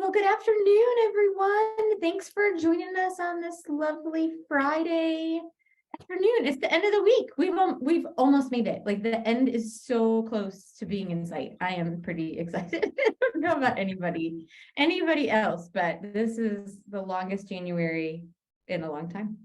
Well, good afternoon, everyone. Thanks for joining us on this lovely Friday afternoon. It's the end of the week. We've almost made it. Like, the end is so close to being in sight. I am pretty excited. I don't know about anybody else, but this is the longest January in a long time.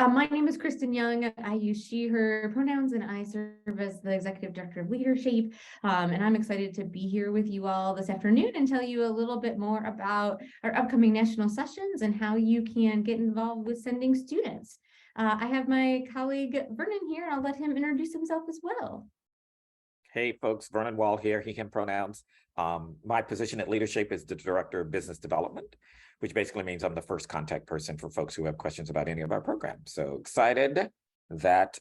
My name is Kristen Young. I use she, her pronouns, and I serve as the executive director of LeaderShape. And I'm excited to be here with you all this afternoon and tell you a little bit more about our upcoming national sessions and how you can get involved with sending students. I have my colleague Vernon here, and I'll let him introduce himself as well. Hey folks, Vernon Wall here, he, him pronouns. My position at LeaderShape is the Director of Business Development, which basically means I'm the first contact person for folks who have questions about any of our programs. So excited that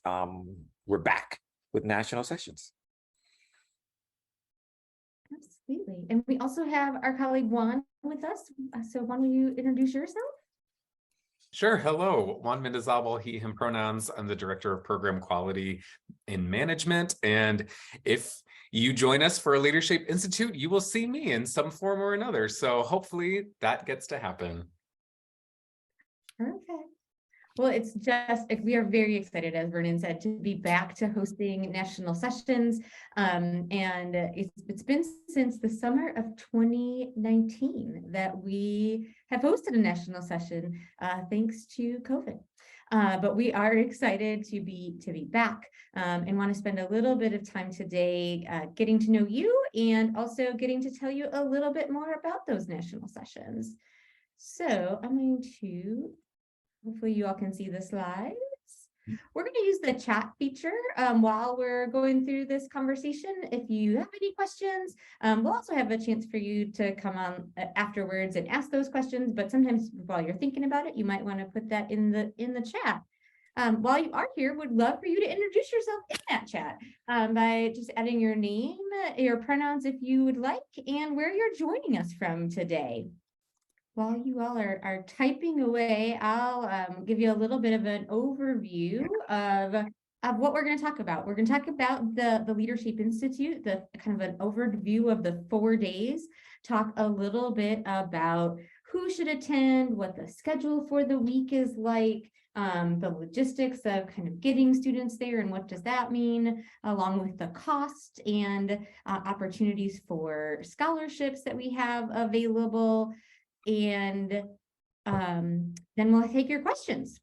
we're back with national sessions. Absolutely. And we also have our colleague Juan with us. So Juan, will you introduce yourself? Sure. Hello, Juan Mendizabal, he, him pronouns. I'm the Director of Program Quality in Management. And if you join us for a LeaderShape Institute, you will see me in some form or another. So hopefully that gets to happen. Perfect. Well, it's just, we are very excited, as Vernon said, to be back to hosting national sessions. And it's been since the summer of 2019 that we have hosted a national session, thanks to COVID. But we are excited to be back and want to spend a little bit of time today getting to know you and also getting to tell you a little bit more about those national sessions. So I'm going to, hopefully you all can see the slides. We're going to use the chat feature while we're going through this conversation. If you have any questions, we'll also have a chance for you to come on afterwards and ask those questions. But sometimes while you're thinking about it, you might want to put that in the chat. While you are here, would love for you to introduce yourself in that chat by just adding your name, your pronouns if you would like, and where you're joining us from today. While you all are typing away, I'll give you a little bit of an overview of what we're going to talk about. We're going to talk about the LeaderShape Institute, the kind of an overview of the 4 days, talk a little bit about who should attend, what the schedule for the week is like, the logistics of kind of getting students there and what does that mean, along with the cost and opportunities for scholarships that we have available. And then we'll take your questions.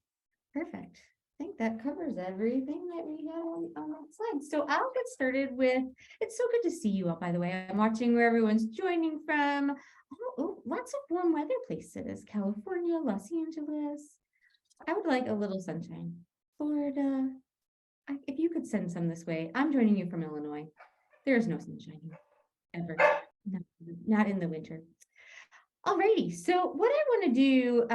Perfect. I think that covers everything that we had on that slide. So I'll get started with, it's so good to see you all, by the way. I'm watching where everyone's joining from. Oh, lots of warm weather places. California, Los Angeles. I would like a little sunshine. Florida. If you could send some this way. I'm joining you from Illinois. There is no sunshine here, ever. No, not in the winter. Alrighty, so what I want to do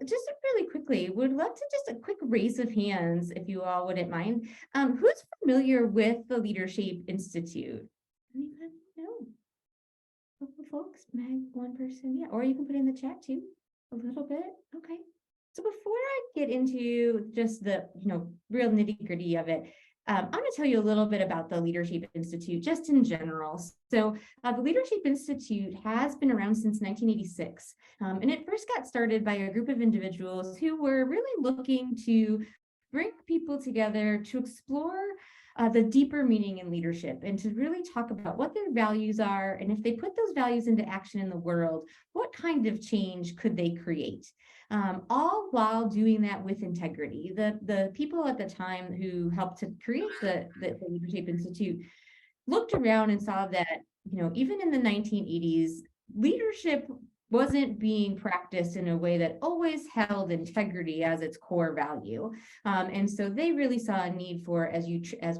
just really quickly, would love to just a quick raise of hands, if you all wouldn't mind. Who's familiar with the LeaderShape Institute? Anybody? No. A couple folks, Meg, one person, yeah, or you can put in the chat too, a little bit. Okay. So before I get into just the real nitty-gritty of it, I'm going to tell you a little bit about the LeaderShape Institute, just in general. So the LeaderShape Institute has been around since 1986, and it first got started by a group of individuals who were really looking to bring people together to explore the deeper meaning in leadership and to really talk about what their values are, and if they put those values into action in the world, what kind of change could they create? All while doing that with integrity. The people at the time who helped to create the LeaderShape Institute looked around and saw that, even in the 1980s, leadership wasn't being practiced in a way that always held integrity as its core value. And so they really saw a need for, as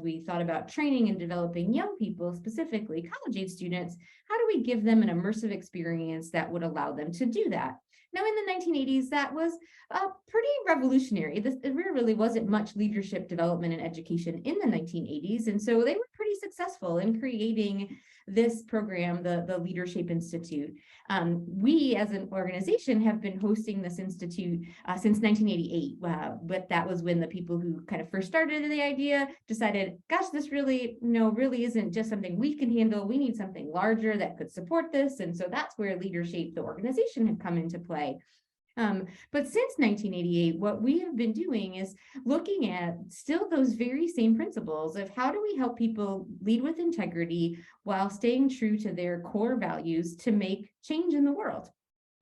we thought about training and developing young people, specifically college age students, how do we give them an immersive experience that would allow them to do that? Now, in the 1980s, that was pretty revolutionary. There really wasn't much leadership development and education in the 1980s. And so they were pretty successful in creating this program, the LeaderShape Institute. We as an organization have been hosting this institute since 1988, but that was when the people who kind of first started the idea decided, gosh, this really isn't just something we can handle. We need something larger that could support this. And so that's where LeaderShape, the organization, had come into play. But since 1988, what we have been doing is looking at still those very same principles of how do we help people lead with integrity while staying true to their core values to make change in the world.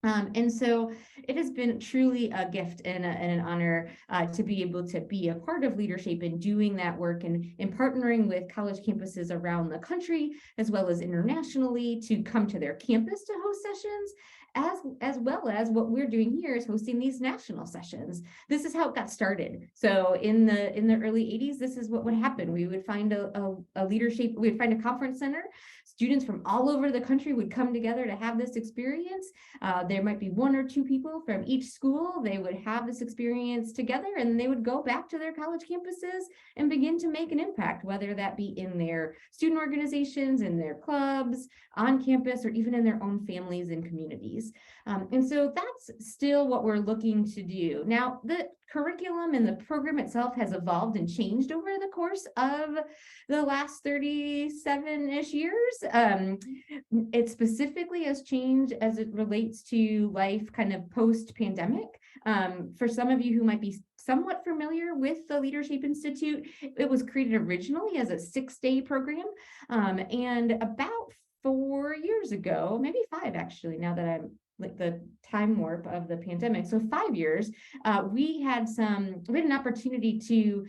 And so it has been truly a gift and an honor to be able to be a part of LeaderShape and doing that work and in partnering with college campuses around the country, as well as internationally, to come to their campus to host sessions, as well as what we're doing here is hosting these national sessions. This is how it got started. So in the early 80s, this is what would happen. We would find a LeaderShape, we would find a conference center. Students from all over the country would come together to have this experience. There might be one or two people from each school. They would have this experience together, and they would go back to their college campuses and begin to make an impact, whether that be in their student organizations, in their clubs, on campus, or even in their own families and communities. And so that's still what we're looking to do. Now, the curriculum and the program itself has evolved and changed over the course of the last 37-ish years. It specifically has changed as it relates to life kind of post-pandemic. For some of you who might be somewhat familiar with the LeaderShape Institute, it was created originally as a 6-day program. And about 4 years ago, maybe 5 actually, now that I'm like the time warp of the pandemic. So 5 years, we had an opportunity to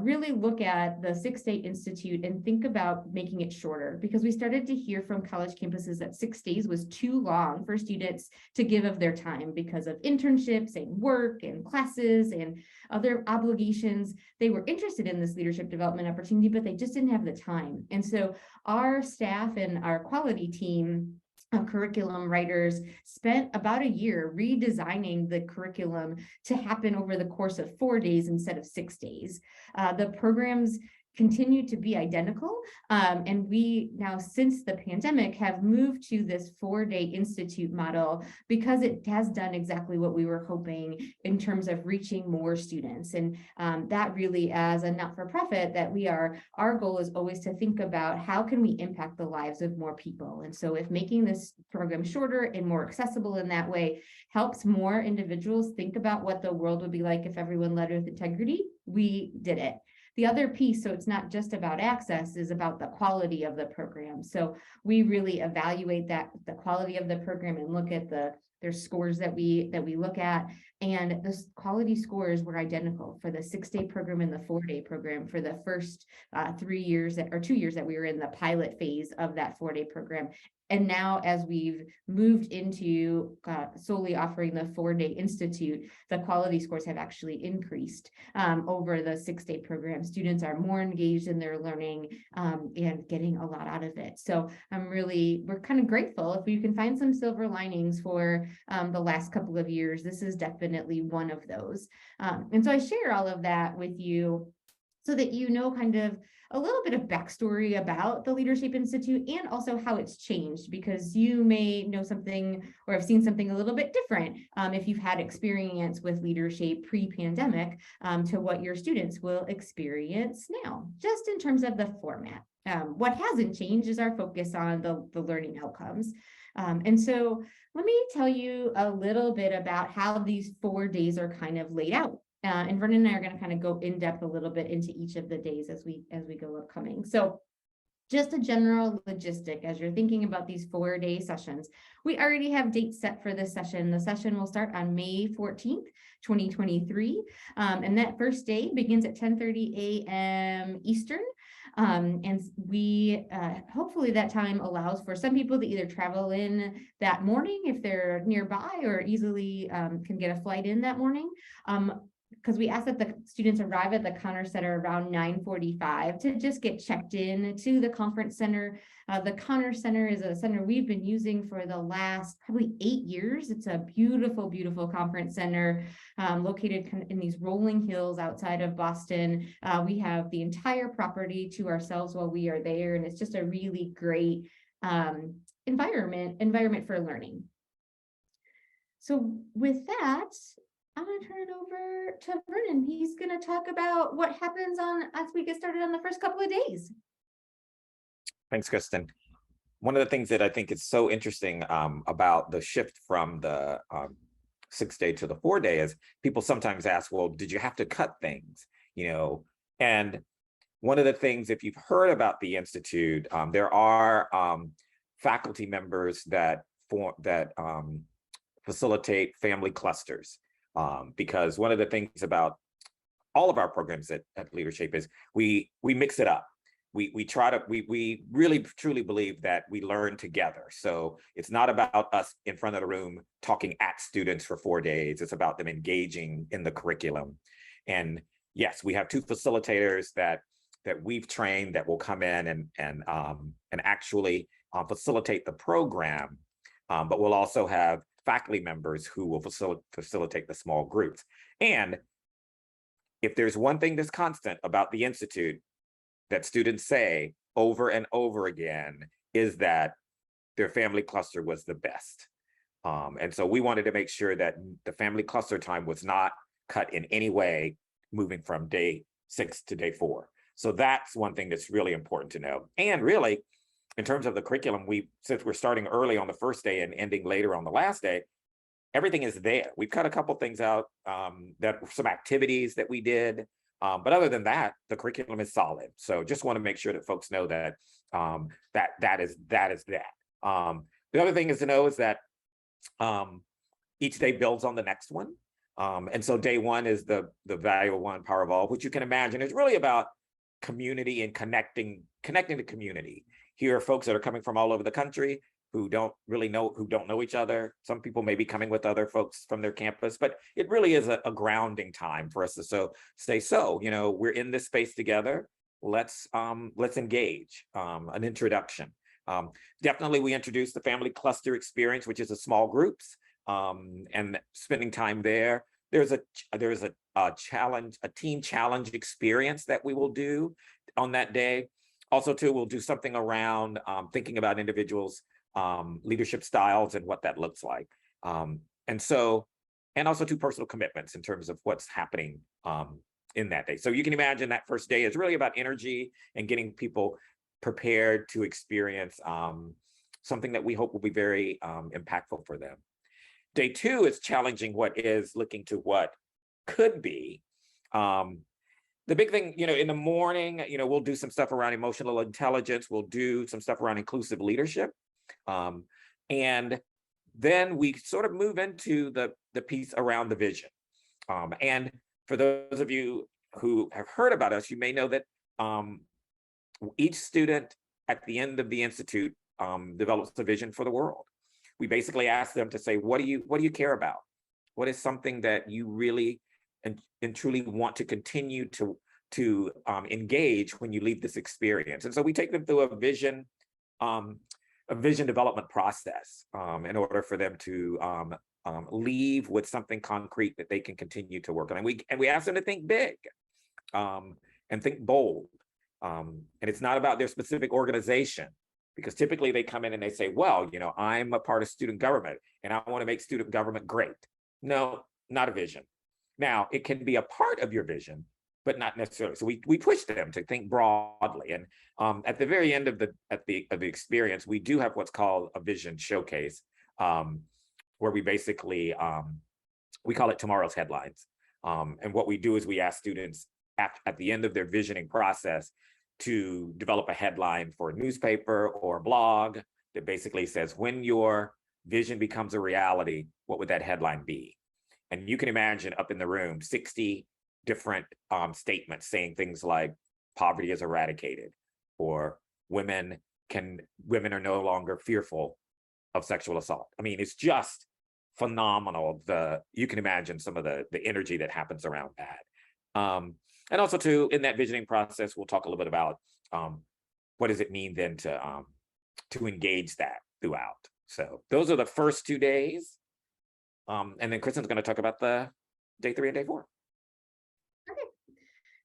really look at the 6-day institute and think about making it shorter, because we started to hear from college campuses that 6 days was too long for students to give of their time because of internships and work and classes and other obligations. They were interested in this leadership development opportunity, but they just didn't have the time. And so our staff and our quality team of curriculum writers spent about a year redesigning the curriculum to happen over the course of 4 days instead of 6 days. The programs continue to be identical. And we now, since the pandemic, have moved to this 4-day institute model because it has done exactly what we were hoping in terms of reaching more students. And that really, as a not-for-profit, our goal is always to think about how can we impact the lives of more people. And so if making this program shorter and more accessible in that way helps more individuals think about what the world would be like if everyone led with integrity, we did it. The other piece, so it's not just about access, is about the quality of the program. So we really evaluate the quality of the program and look at there's scores that we look at, and the quality scores were identical for the 6-day program and the 4-day program for the first 2 years that we were in the pilot phase of that 4-day program. And now, as we've moved into solely offering the 4-day institute, the quality scores have actually increased over the 6-day program. Students are more engaged in their learning and getting a lot out of it. So we're kind of grateful if you can find some silver linings for the last couple of years. This is definitely one of those. And so I share all of that with you so that you know kind of a little bit of backstory about the LeaderShape Institute and also how it's changed, because you may know something or have seen something a little bit different if you've had experience with LeaderShape pre-pandemic to what your students will experience now, just in terms of the format. What hasn't changed is our focus on the learning outcomes. And so let me tell you a little bit about how these 4 days are kind of laid out. And Vernon and I are going to kind of go in depth a little bit into each of the days as we go upcoming. So just a general logistic, as you're thinking about these 4-day sessions, we already have dates set for this session. The session will start on May 14th, 2023. And that first day begins at 10:30 a.m. Eastern. And we hopefully that time allows for some people to either travel in that morning if they're nearby, or easily can get a flight in that morning. Because we ask that the students arrive at the Connor Center around 9:45 to just get checked in to the conference center. The Connor Center is a center we've been using for the last probably 8 years. It's a beautiful, beautiful conference center located kind of in these rolling hills outside of Boston. We have the entire property to ourselves while we are there, and it's just a really great environment for learning. So with that, I'm going to turn it over to Vernon. He's going to talk about what happens as we get started on the first couple of days. Thanks, Kristen. One of the things that I think is so interesting about the shift from the 6-day to the 4-day is people sometimes ask, well, did you have to cut things? And one of the things, if you've heard about the Institute, there are faculty members that facilitate family clusters, because one of the things about all of our programs at LeaderShape is we mix it up. We really truly believe that we learn together. So it's not about us in front of the room talking at students for 4 days. It's about them engaging in the curriculum. And yes, we have 2 facilitators that we've trained that will come in and actually facilitate the program. But we'll also have faculty members who will facilitate the small groups. And if there's one thing that's constant about the Institute that students say over and over again, is that their family cluster was the best. And so we wanted to make sure that the family cluster time was not cut in any way, moving from day 6 to day 4. So that's one thing that's really important to know. And really, in terms of the curriculum, since we're starting early on the first day and ending later on the last day, everything is there. We've cut a couple things out, some activities that we did. But other than that, the curriculum is solid. So just want to make sure that folks know that that is that. The other thing is to know is that each day builds on the next one. And so day 1 is the value of one, power of all, which you can imagine is really about community and connecting to community. Here are folks that are coming from all over the country who don't know each other. Some people may be coming with other folks from their campus, but it really is a grounding time for us to say, we're in this space together. Let's engage, an introduction. Definitely we introduced the family cluster experience, which is a small groups, and spending time there. There's a challenge, a team challenge experience that we will do on that day. Also too, we'll do something around thinking about individuals' leadership styles and what that looks like. And also 2 personal commitments in terms of what's happening in that day. So you can imagine that first day is really about energy and getting people prepared to experience something that we hope will be very impactful for them. Day 2 is challenging what is, looking to what could be. The big thing, in the morning, we'll do some stuff around emotional intelligence. We'll do some stuff around inclusive leadership. And then we sort of move into the piece around the vision. And for those of you who have heard about us, you may know that each student at the end of the Institute develops a vision for the world. We basically ask them to say, what do you care about? What is something that you really and truly want to continue to engage when you leave this experience? And so we take them through a vision development process in order for them to leave with something concrete that they can continue to work on. And we ask them to think big and think bold. And it's not about their specific organization, because typically they come in and they say, well, I'm a part of student government and I want to make student government great. No, not a vision. Now, it can be a part of your vision, but not necessarily. So we push them to think broadly. And at the very end of the experience, we do have what's called a vision showcase, where we basically, we call it tomorrow's headlines. And what we do is we ask students at the end of their visioning process to develop a headline for a newspaper or a blog that basically says, when your vision becomes a reality, what would that headline be? And you can imagine up in the room, 60 different statements saying things like poverty is eradicated, or women are no longer fearful of sexual assault. I mean, it's just phenomenal. You can imagine some of the energy that happens around that. And also too, in that visioning process, we'll talk a little bit about what does it mean then to engage that throughout. So those are the first 2 days. And then Kristen's going to talk about the day 3 and day 4. Okay.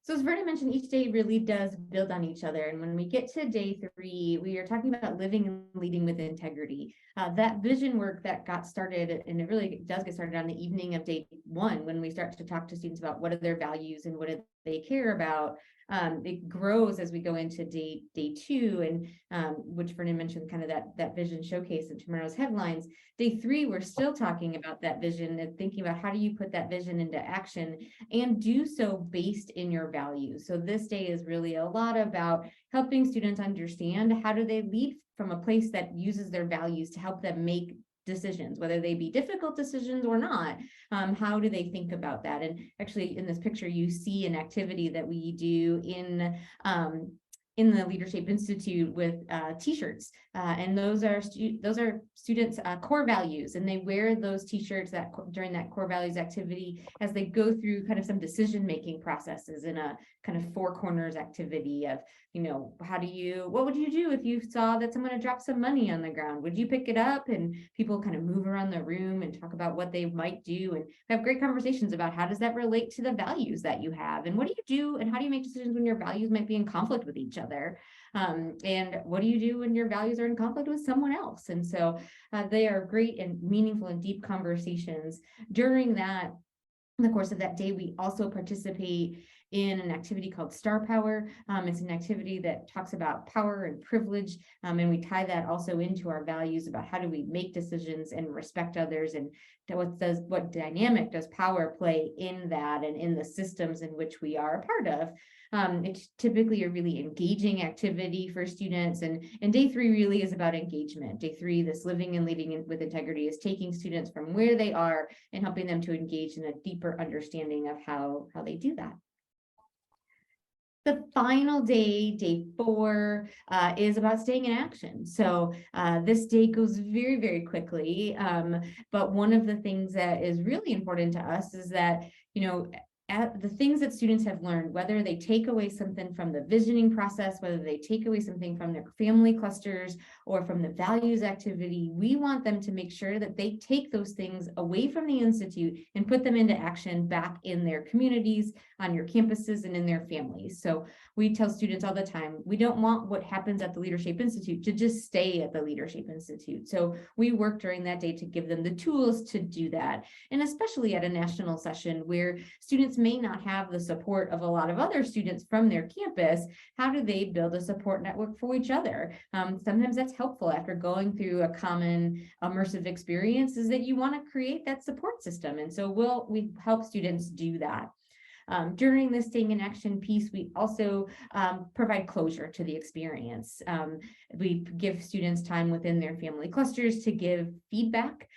So as Vernon mentioned, each day really does build on each other. And when we get to day 3, we are talking about living and leading with integrity. That vision work that got started, and it really does get started on the evening of day 1, when we start to talk to students about what are their values and what do they care about. It grows as we go into day 2, and which Vernon mentioned, kind of that vision showcase in tomorrow's headlines. Day 3, we're still talking about that vision and thinking about how do you put that vision into action and do so based in your values. So this day is really a lot about helping students understand how do they lead from a place that uses their values to help them make decisions, whether they be difficult decisions or not. How do they think about that? And actually in this picture, you see an activity that we do in the LeaderShape Institute with t-shirts, and those are students' core values, and they wear those t-shirts that during that core values activity as they go through kind of some decision-making processes in a kind of 4 corners activity of, what would you do if you saw that someone had dropped some money on the ground? Would you pick it up? And people kind of move around the room and talk about what they might do, and have great conversations about how does that relate to the values that you have, and what do you do, and how do you make decisions when your values might be in conflict with each other, and what do you do when your values are in conflict with someone else? And so they are great and meaningful and deep conversations. During in the course of that day, we also participate in an activity called Star Power. It's an activity that talks about power and privilege, and we tie that also into our values about how do we make decisions and respect others, and what dynamic does power play in that and in the systems in which we are a part of. It's typically a really engaging activity for students, and day 3 really is about engagement. Day 3, this living and leading with integrity, is taking students from where they are and helping them to engage in a deeper understanding of how they do that. The final day, day 4, is about staying in action. So this day goes very, very quickly. But one of the things that is really important to us is that, the things that students have learned, whether they take away something from the visioning process, whether they take away something from their family clusters or from the values activity, we want them to make sure that they take those things away from the Institute and put them into action back in their communities, on your campuses, and in their families. So we tell students all the time, we don't want what happens at the LeaderShape Institute to just stay at the LeaderShape Institute. So we work during that day to give them the tools to do that. And especially at a national session where students may not have the support of a lot of other students from their campus, how do they build a support network for each other? Sometimes that's helpful after going through a common immersive experience, is that you want to create that support system. And so we help students do that. During the staying in action piece, we also provide closure to the experience. We give students time within their family clusters to give feedback,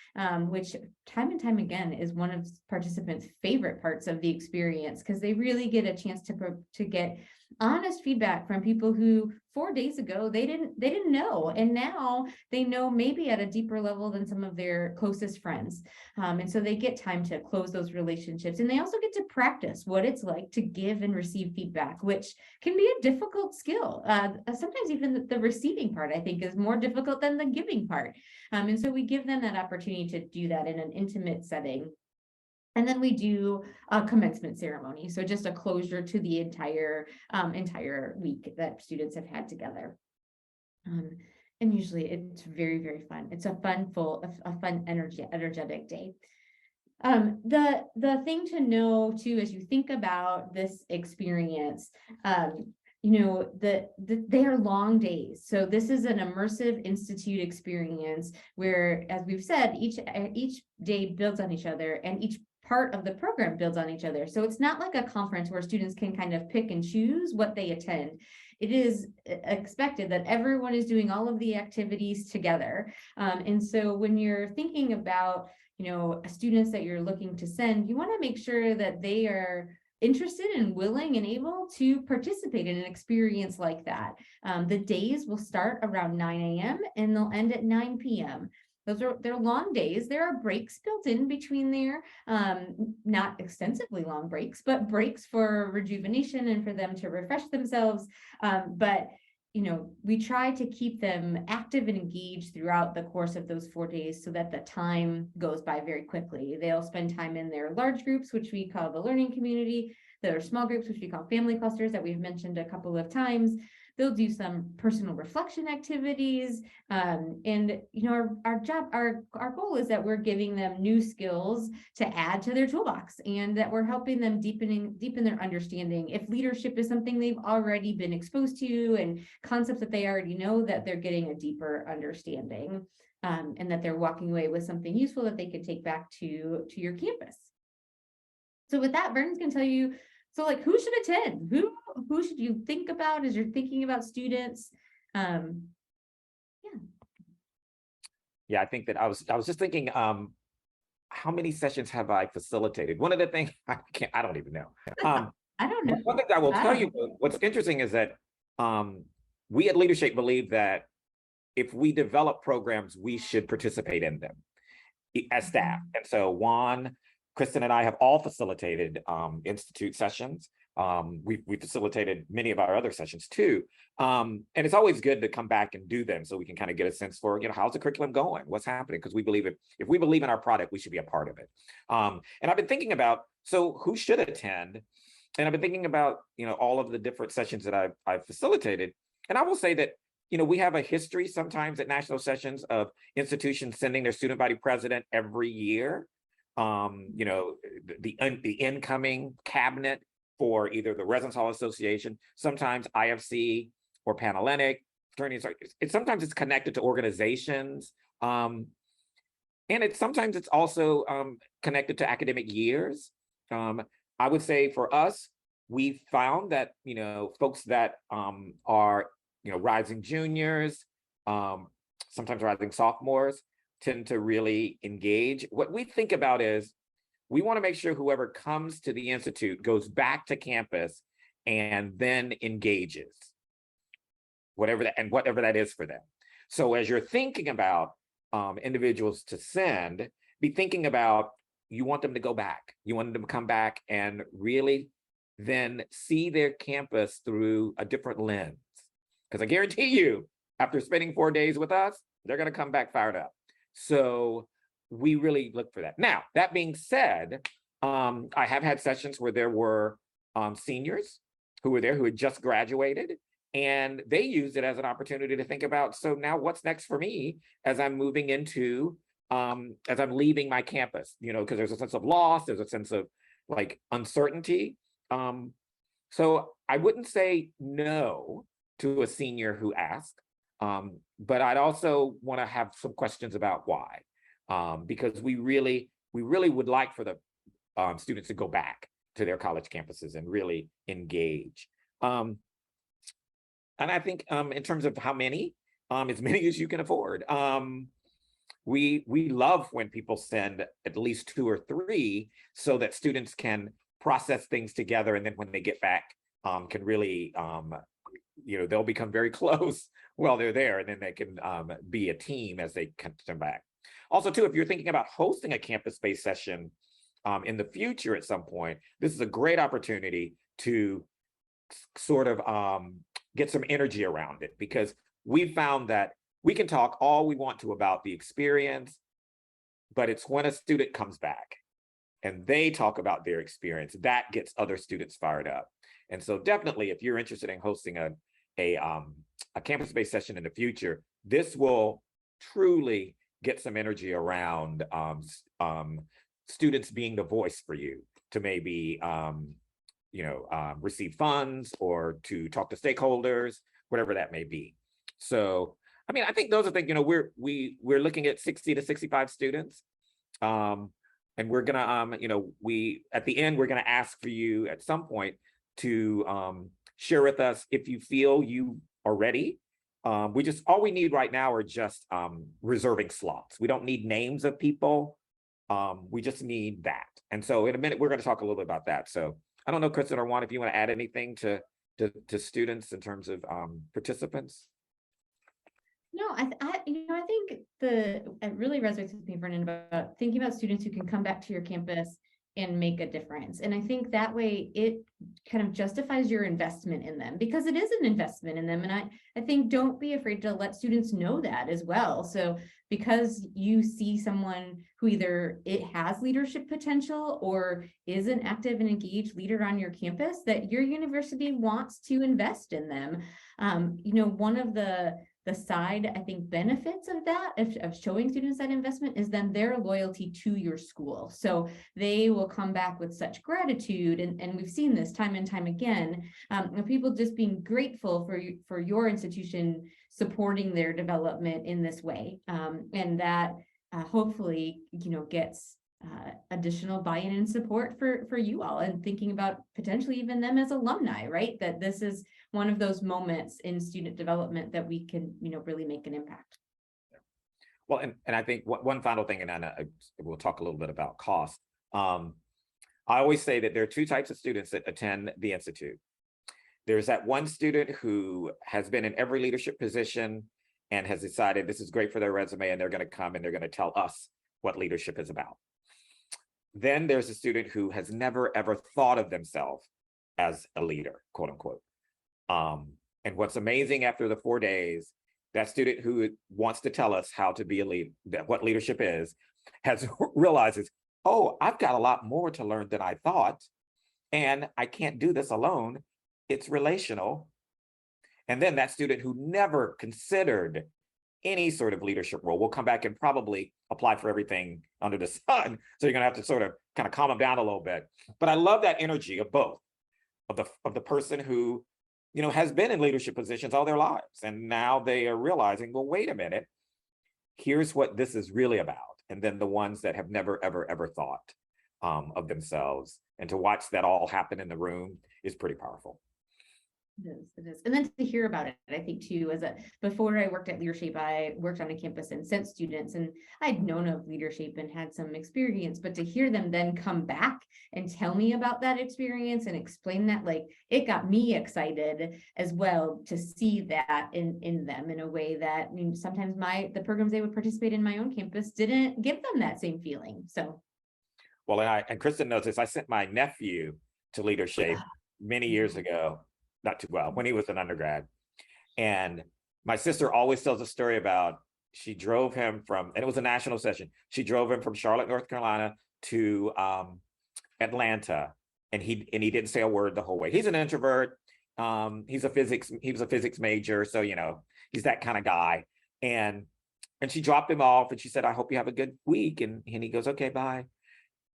which time and time again is one of participants' favorite parts of the experience, because they really get a chance to get honest feedback from people who 4 days ago they didn't know, and now they know maybe at a deeper level than some of their closest friends. And so they get time to close those relationships, and they also get to practice what it's like to give and receive feedback, which can be a difficult skill. Sometimes even the receiving part, I think, is more difficult than the giving part. And so we give them that opportunity to do that in an intimate setting. And then we do a commencement ceremony. So just a closure to the entire week that students have had together. And usually it's very, very fun. It's a fun, energetic day. The thing to know too, as you think about this experience, they are long days. So this is an immersive institute experience where, as we've said, each day builds on each other, and each part of the program builds on each other. So it's not like a conference where students can kind of pick and choose what they attend. It is expected that everyone is doing all of the activities together. And so when you're thinking about, students that you're looking to send, you want to make sure that they are interested and willing and able to participate in an experience like that. The days will start around 9 a.m. and they'll end at 9 p.m. They're long days. There are breaks built in between there, not extensively long breaks, but breaks for rejuvenation and for them to refresh themselves. But we try to keep them active and engaged throughout the course of those 4 days so that the time goes by very quickly. They'll spend time in their large groups, which we call the learning community. There are small groups, which we call family clusters, that we've mentioned a couple of times. They'll do some personal reflection activities. And our goal is that we're giving them new skills to add to their toolbox, and that we're helping them deepen their understanding. If leadership is something they've already been exposed to and concepts that they already know, that they're getting a deeper understanding, and that they're walking away with something useful that they could take back to your campus. So with that, Vernon's going to tell you, so like, who should attend? Who should you think about as you're thinking about students? Yeah, I think that I was just thinking, how many sessions have I facilitated? One of the things I don't even know. I don't know. One thing I will tell you, what's interesting is that we at LeaderShape believe that if we develop programs, we should participate in them as staff. And so Juan, Kristen, and I have all facilitated institute sessions. We facilitated many of our other sessions too. And it's always good to come back and do them so we can kind of get a sense for, how's the curriculum going? What's happening? Because we believe if we believe in our product, we should be a part of it. And I've been thinking about, so who should attend? And I've been thinking about, all of the different sessions that I've facilitated. And I will say that, we have a history sometimes at national sessions of institutions sending their student body president every year. The incoming cabinet for either the Residence Hall Association, sometimes IFC or Panhellenic fraternities. Sometimes it's connected to organizations. And sometimes it's also connected to academic years. I would say for us, we found that, folks that are, rising juniors, sometimes rising sophomores, tend to really engage. What we think about is we want to make sure whoever comes to the Institute goes back to campus and then engages, whatever that is for them. So as you're thinking about individuals to send, be thinking about, you want them to go back. You want them to come back and really then see their campus through a different lens. Because I guarantee you, after spending 4 days with us, they're going to come back fired up. So we really look for that. Now, that being said, I have had sessions where there were seniors who were there who had just graduated, and they used it as an opportunity to think about, so now what's next for me as I'm moving into, as I'm leaving my campus, because there's a sense of loss, there's a sense of like uncertainty. So I wouldn't say no to a senior who asked, but I'd also want to have some questions about why, because we really would like for the students to go back to their college campuses and really engage. And I think in terms of how many, as many as you can afford. We love when people send at least 2 or 3 so that students can process things together, and then when they get back, can really they'll become very close while they're there, and then they can be a team as they come back. Also, too, if you're thinking about hosting a campus-based session in the future at some point, this is a great opportunity to sort of get some energy around it, because we found that we can talk all we want to about the experience, but it's when a student comes back and they talk about their experience that gets other students fired up. And so definitely, if you're interested in hosting a campus-based session in the future, this will truly get some energy around students being the voice for you to maybe receive funds or to talk to stakeholders, whatever that may be. So, I mean, I think those are things, we're looking at 60 to 65 students. And we're gonna, at the end, we're gonna ask for you at some point to share with us if you feel you are ready. All we need right now are just reserving slots. We don't need names of people. We just need that. And so in a minute, we're gonna talk a little bit about that. So I don't know, Kristen or Juan, if you want to add anything to students in terms of participants. No, I think it really resonates with me, Vernon, about thinking about students who can come back to your campus and make a difference. And I think that way it kind of justifies your investment in them, because it is an investment in them. And I think don't be afraid to let students know that as well. So because you see someone who either it has leadership potential or is an active and engaged leader on your campus, that your university wants to invest in them. One of the side, I think, benefits of that, of showing students that investment, is then their loyalty to your school. So they will come back with such gratitude. And we've seen this time and time again, people just being grateful for your institution supporting their development in this way. And that hopefully, gets additional buy-in and support for you all, and thinking about potentially even them as alumni, right? That this is one of those moments in student development that we can, really make an impact. Well, and I think one final thing, and then we'll talk a little bit about cost. I always say that there are two types of students that attend the Institute. There's that one student who has been in every leadership position and has decided this is great for their resume, and they're going to come and they're going to tell us what leadership is about. Then there's a student who has never, ever thought of themselves as a leader, quote unquote. And what's amazing after the 4 days, that student who wants to tell us how to be a leader, what leadership is, realizes, oh, I've got a lot more to learn than I thought. And I can't do this alone. It's relational. And then that student who never considered any sort of leadership role will come back and probably apply for everything under the sun. So you're going to have to sort of kind of calm them down a little bit. But I love that energy of both, of the person who, has been in leadership positions all their lives. And now they are realizing, well, wait a minute, here's what this is really about. And then the ones that have never, ever, ever thought of themselves. And to watch that all happen in the room is pretty powerful. It is. And then to hear about it, I think too, before I worked at LeaderShape, I worked on a campus and sent students, and I'd known of LeaderShape and had some experience, but to hear them then come back and tell me about that experience and explain that, it got me excited as well to see that in them in a way that, sometimes the programs they would participate in my own campus didn't give them that same feeling. So. Well, and Kristen knows this, I sent my nephew to LeaderShape many years ago. Not too well, when he was an undergrad. And my sister always tells a story about, she drove him from, and it was a national session, she drove him from Charlotte, North Carolina to Atlanta. And he didn't say a word the whole way. He's an introvert. He was a physics major. So, he's that kind of guy. And she dropped him off and she said, I hope you have a good week. And he goes, okay, bye.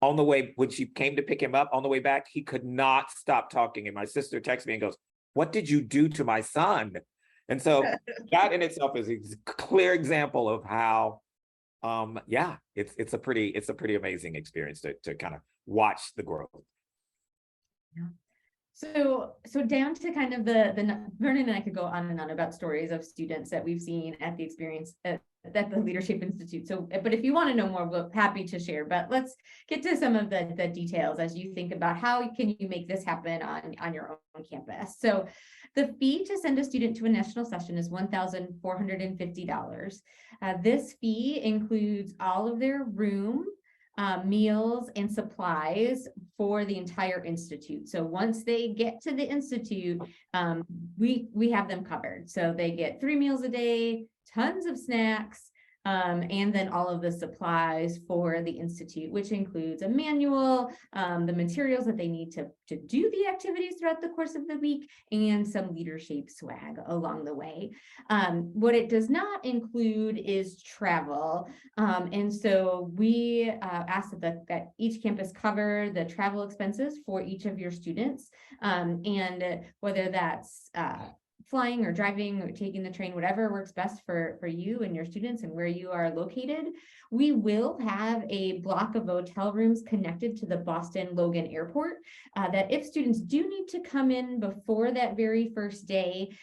On the way, when she came to pick him up, on the way back, he could not stop talking. And my sister texts me and goes, what did you do to my son? And so that in itself is a clear example of how, it's a pretty amazing experience to kind of watch the growth. Yeah. So down to kind of the Vernon and I could go on and on about stories of students that we've seen at the experience at the LeaderShape Institute. So, but if you want to know more, we're happy to share. But let's get to some of the details as you think about how can you make this happen on your own campus. So the fee to send a student to a national session is $1,450. This fee includes all of their room, meals, and supplies for the entire institute. So once they get to the institute, we have them covered. So they get 3 meals a day, tons of snacks, and then all of the supplies for the institute, which includes a manual, the materials that they need to do the activities throughout the course of the week, and some LeaderShape swag along the way. What it does not include is travel. And so we ask that each campus cover the travel expenses for each of your students, and whether that's flying or driving or taking the train, whatever works best for you and your students and where you are located. We will have a block of hotel rooms connected to the Boston Logan Airport, that if students do need to come in before that very first day,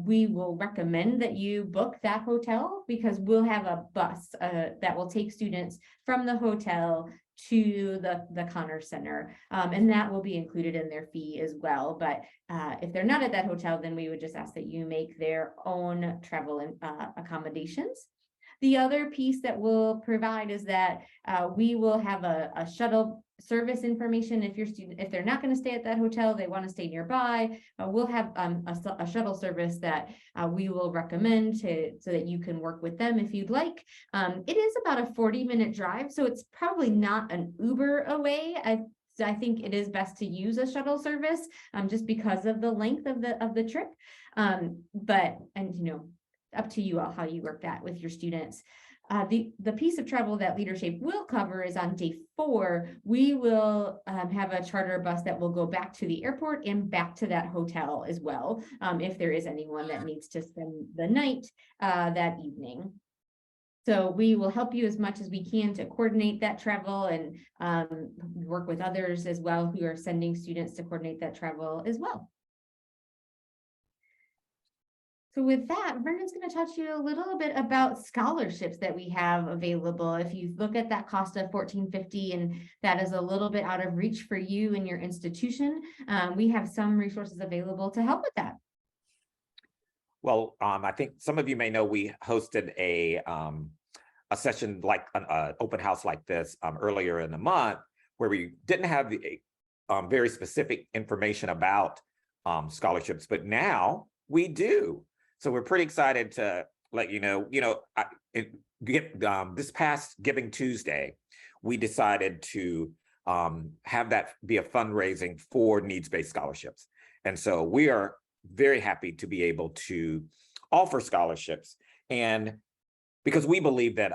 we will recommend that you book that hotel, because we'll have a bus that will take students from the hotel to the Connor Center, and that will be included in their fee as well. But if they're not at that hotel, then we would just ask that you make their own travel and accommodations. The other piece that we'll provide is that we will have a shuttle service information. If they're not going to stay at that hotel, they want to stay nearby, we'll have a shuttle service that we will recommend so that you can work with them if you'd like. It is about a 40-minute drive, so it's probably not an Uber away. I think it is best to use a shuttle service just because of the length of the trip. Up to you all how you work that with your students. The piece of travel that LeaderShape will cover is on day 4. We will have a charter bus that will go back to the airport and back to that hotel as well, if there is anyone that needs to spend the night that evening. So we will help you as much as we can to coordinate that travel and work with others as well who are sending students to coordinate that travel as well. So with that, Vernon's going to touch you a little bit about scholarships that we have available. If you look at that cost of $14.50 and that is a little bit out of reach for you and your institution, we have some resources available to help with that. Well, I think some of you may know we hosted a session like an open house like this earlier in the month, where we didn't have the very specific information about scholarships, but now we do. So we're pretty excited to let you know. This past Giving Tuesday, we decided to have that be a fundraising for needs-based scholarships, and so we are very happy to be able to offer scholarships, and because we believe that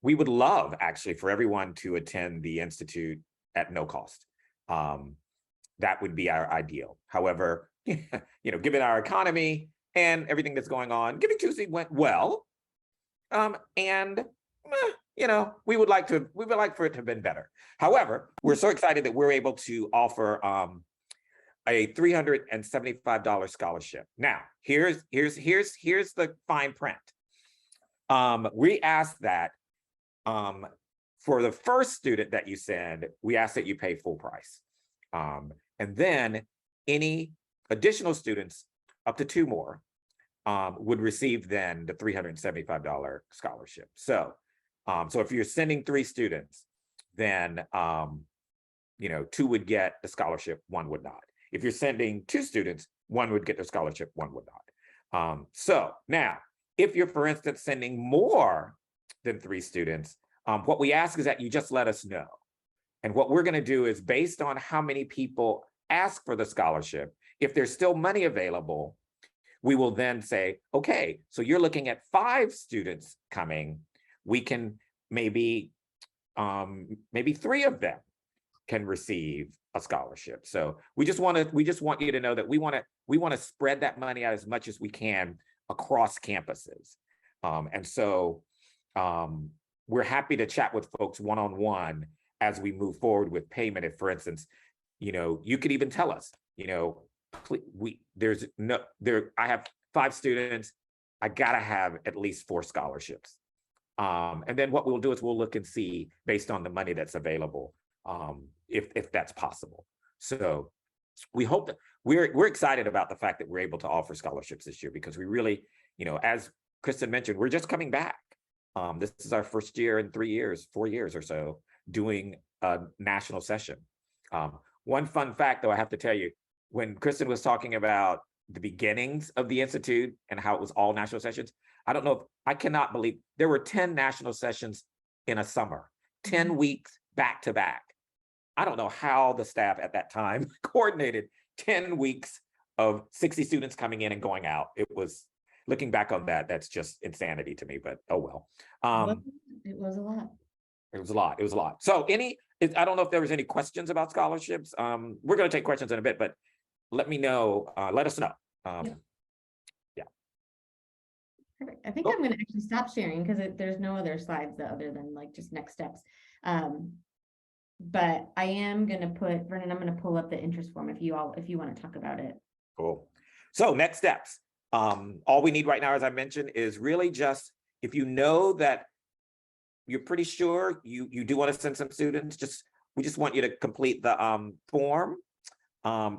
we would love actually for everyone to attend the Institute at no cost. That would be our ideal. However, given our economy and everything that's going on, Giving Tuesday went well, and we would like for it to have been better. However, we're so excited that we're able to offer a $375 scholarship. Now, here's the fine print. We ask that for the first student that you send, we ask that you pay full price. And then any additional students, up to 2 more, would receive then the $375 scholarship. So if you're sending 3 students, then 2 would get the scholarship, 1 would not. If you're sending 2 students, 1 would get the scholarship, 1 would not. So now, if you're, for instance, sending more than 3 students, what we ask is that you just let us know. And what we're going to do is, based on how many people ask for the scholarship, if there's still money available, we will then say, okay, so you're looking at 5 students coming. We can maybe 3 of them can receive a scholarship. So we just want you to know that we want to spread that money out as much as we can across campuses. And so we're happy to chat with folks one-on-one as we move forward with payment. If, for instance, you could even tell us, I have 5 students, I gotta have at least 4 scholarships. And then what we'll do is we'll look and see, based on the money that's available, if that's possible. So we hope that we're excited about the fact that we're able to offer scholarships this year, because we really, as Kristen mentioned, we're just coming back. This is our first year in 4 years or so, doing a national session. One fun fact, though, I have to tell you, when Kristen was talking about the beginnings of the Institute and how it was all national sessions, I cannot believe there were 10 national sessions in a summer, 10 weeks back to back. I don't know how the staff at that time coordinated 10 weeks of 60 students coming in and going out. It was, looking back on that, that's just insanity to me, but oh well. It was a lot. It was a lot. So I don't know if there was any questions about scholarships. We're going to take questions in a bit, but let me know, let us know. Yeah. Perfect. I think I'm going to actually stop sharing because there's no other slides other than like just next steps. But I am going to put, Vernon, I'm going to pull up the interest form if you want to talk about it. Cool. So next steps. All we need right now, as I mentioned, is really just, if you know that you're pretty sure you do want to send some students, we just want you to complete the form,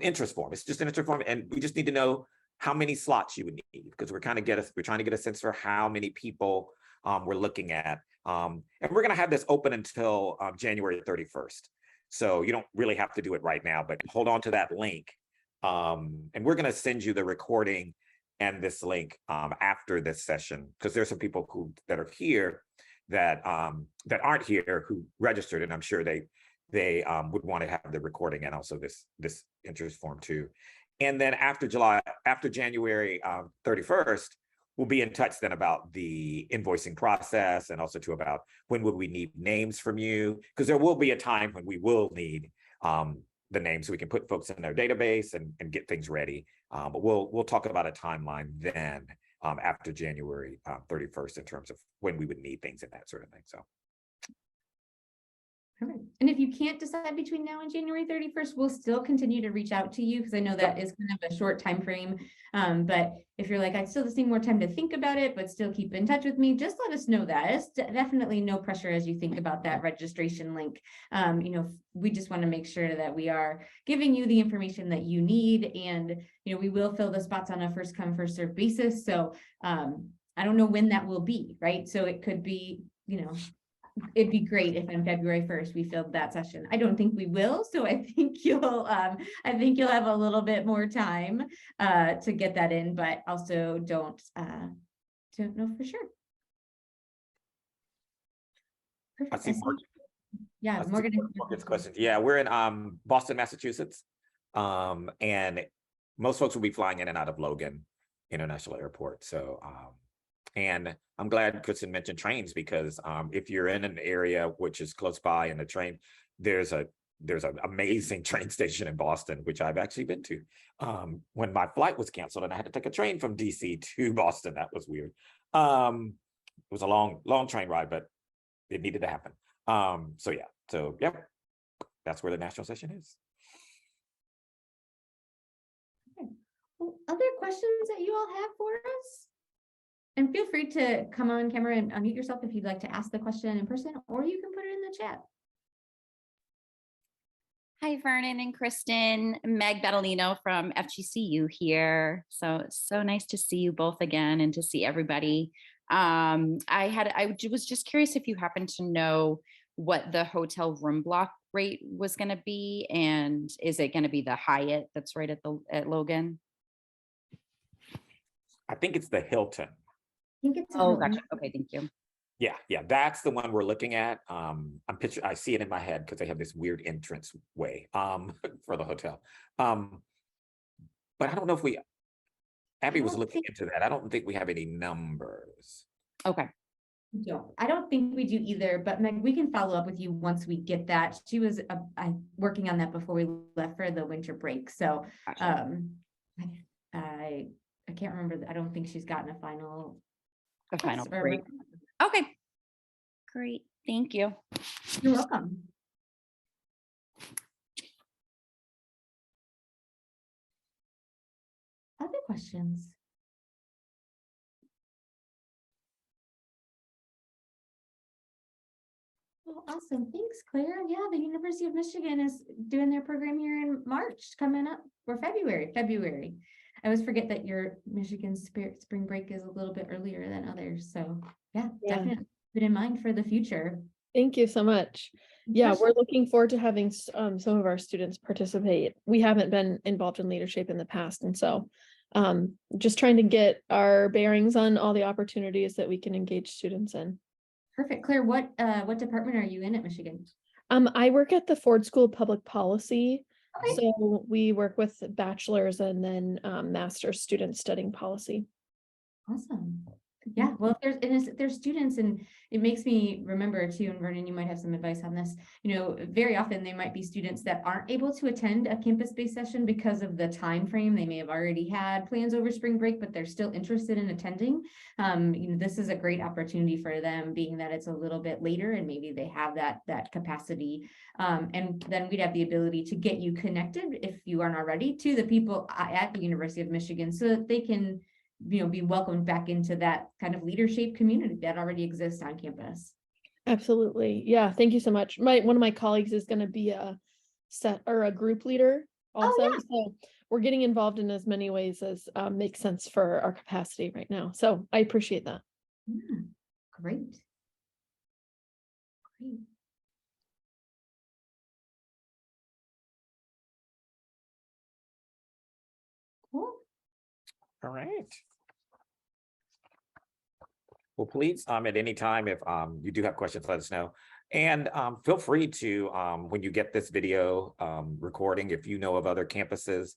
interest form. It's just an interest form, and we just need to know how many slots you would need, because we're trying to get a sense for how many people we're looking at. And we're going to have this open until January 31st. So you don't really have to do it right now, but hold on to that link. And we're going to send you the recording and this link after this session, because there's some people that are here that aren't here who registered, and I'm sure they would want to have the recording and also this interest form too. And then after January 31st, we'll be in touch then about the invoicing process, and also too about when would we need names from you, because there will be a time when we will need the names so we can put folks in their database and get things ready. But we'll talk about a timeline then after January 31st in terms of when we would need things and that sort of thing. So. Perfect. And if you can't decide between now and January 31st, we'll still continue to reach out to you, because I know that is kind of a short time frame. But if you're like, I still just need more time to think about it, but still keep in touch with me, just let us know that. It's definitely no pressure as you think about that registration link. We just want to make sure that we are giving you the information that you need, and we will fill the spots on a first come, first served basis. So I don't know when that will be, right? So it could be, it'd be great if on February 1st we filled that session. I don't think we will, so I think you'll have a little bit more time to get that in, but also don't know for sure. I see Morgan. Yeah, Morgan. Morgan's questions. Yeah, we're in Boston, Massachusetts, and most folks will be flying in and out of Logan International Airport. So. And I'm glad Kristen mentioned trains, because if you're in an area which is close by and the train, there's an amazing train station in Boston, which I've actually been to. When my flight was canceled and I had to take a train from DC to Boston, that was weird. It was a long train ride, but it needed to happen. So yeah, that's where the national session is. Okay. Well, other questions that you all have for us? And feel free to come on camera and unmute yourself if you'd like to ask the question in person, or you can put it in the chat. Hi, Vernon and Kristen. Meg Bettalino from FGCU here. So nice to see you both again and to see everybody. I was just curious if you happen to know what the hotel room block rate was going to be, and is it going to be the Hyatt that's right at Logan? I think it's the Hilton. I think it's gotcha. Okay, thank you. Yeah, that's the one we're looking at. I see it in my head because they have this weird entrance way for the hotel. But I don't know if Abby was looking into that. I don't think we have any numbers. Okay. I don't think we do either, but Meg, we can follow up with you once we get that. She was working on that before we left for the winter break. So Gotcha. I can't remember. I don't think she's gotten a final. Great. Okay. Great. Thank you. You're welcome. Other questions? Well, awesome. Thanks, Claire. Yeah, the University of Michigan is doing their program here in March, coming up for February. I always forget that your Michigan spring break is a little bit earlier than others. So yeah, definitely put in mind for the future. Thank you so much. Yeah, we're looking forward to having some of our students participate. We haven't been involved in LeaderShape in the past, and so just trying to get our bearings on all the opportunities that we can engage students in. Perfect. Claire, what department are you in at Michigan? I work at the Ford School of Public Policy. Okay. So we work with bachelor's and then master's students studying policy. Awesome. Yeah, well, if there's students, and it makes me remember too, and Vernon, you might have some advice on this, very often there might be students that aren't able to attend a campus-based session because of the time frame. They may have already had plans over spring break, but they're still interested in attending. This is a great opportunity for them, being that it's a little bit later and maybe they have that capacity. And then we'd have the ability to get you connected, if you aren't already, to the people at the University of Michigan, so that they can be welcomed back into that kind of LeaderShape community that already exists on campus. Absolutely. Yeah. Thank you so much. One of my colleagues is going to be a group leader also. Oh, yeah. So we're getting involved in as many ways as makes sense for our capacity right now. So I appreciate that. Yeah, great. Great. Cool. All right. Well, please, at any time, if you do have questions, let us know. And feel free to, when you get this video recording, if you know of other campuses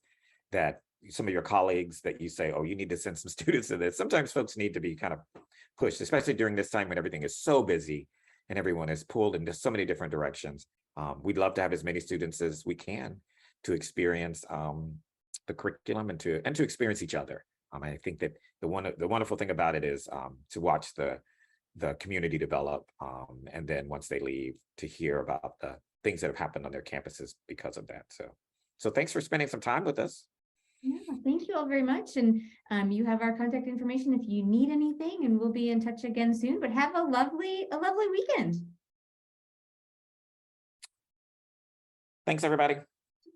that some of your colleagues that you say, oh, you need to send some students to this. Sometimes folks need to be kind of pushed, especially during this time when everything is so busy and everyone is pulled into so many different directions. We'd love to have as many students as we can to experience the curriculum and to experience each other. I think that the wonderful thing about it is to watch the community develop, and then once they leave, to hear about the things that have happened on their campuses because of that. So thanks for spending some time with us. Yeah, thank you all very much. And you have our contact information if you need anything, and we'll be in touch again soon. But have a lovely weekend. Thanks, everybody.